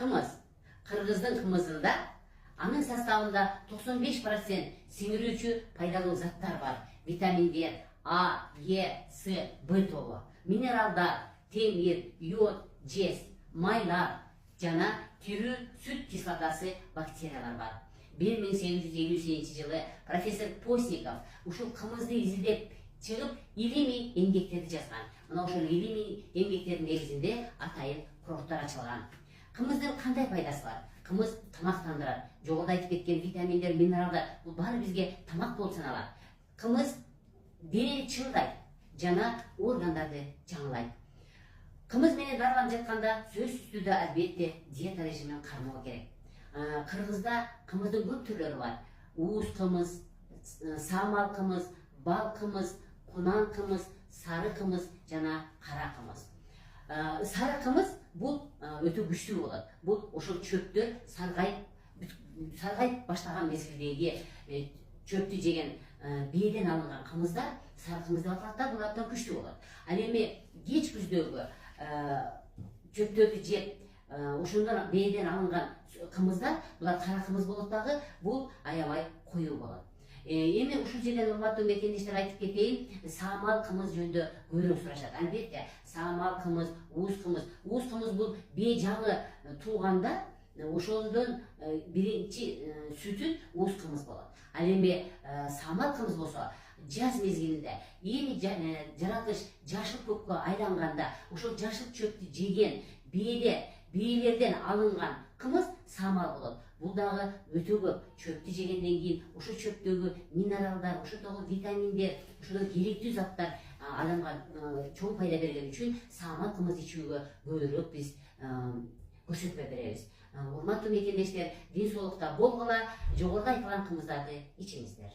Kımız. Kırgızdın kımızında anın sostavında 95% sinirүүчү пайдалуу заттар бар. Витаминдер А, Е, С, В тобу. Минералдар, темир, йод, жез, майлар жана тирүү сүт кислотасы бактериялар бар. 1858 жылы профессор Постников ушул кымызды изилдеп чыгып илимий эмгектерди жазган. Мына ошол илимий эмгектердин негизинде атайын курорттар ачылган. Кымыздын кандай пайдасы бар? Кымыз тамактандырат. Жогоруда айтып кеткен витаминдер, минералдар бул баары бизге тамак болуп саналат. Кымыз денени чыңдайт жана органдарды жаңылайт. Кымыз менен дарыланып жатканда сөзсүз түрдө албетте диета режимин кармоо керек. Кыргызда кымыздын көп түрлөрү бар. Уус кымыз, самал кымыз, бал кымыз, кунан кымыз, сары кымыз жана кара кымыз. Сары кымыз бул өтө күчтүү болот. Бул ошол чөптөр саргайып баштаган мезгилдеги чөптү жеген бээден алынган кымыздар сары кымыз деп аталат да, бул абдан күчтүү болот. Ал эми кеч күздөгү чөптөрдү жеп ошондон бээден алынган кымыздар, булар кара кымыз болот дагы, бул аябай коюу болот. Эми ушул жерден урматтуу мекендештер айтып кетейин, самал кымыз жөнүндө көбүрөөк сурашат. Албетте, самал кымыз, уус кымыз. Уус кымыз бул бээ жагы тууганда ошондон биринчи сүтүн уус кымыз болот. Ал эми самал кымыз болсо жаз мезгилинде эми жаратылыш жашыл көккө айланганда ошол жашыл чөптү жеген бээлерден алынган кымыз самал болот. Бул дагы өтө көп чөптү жегенден кийин ошол чөптөгү минералдар, ошондогу витаминдер, ошондогу керектүү заттар адамга чоң пайда берген үчүн самал кымыз ичүүгө көбүрөөк биз көрсөтмө беребиз. Урматтуу мекендештер, ден соолукта болгула, жогоруда айтылган кымыздарды ичиңиздер.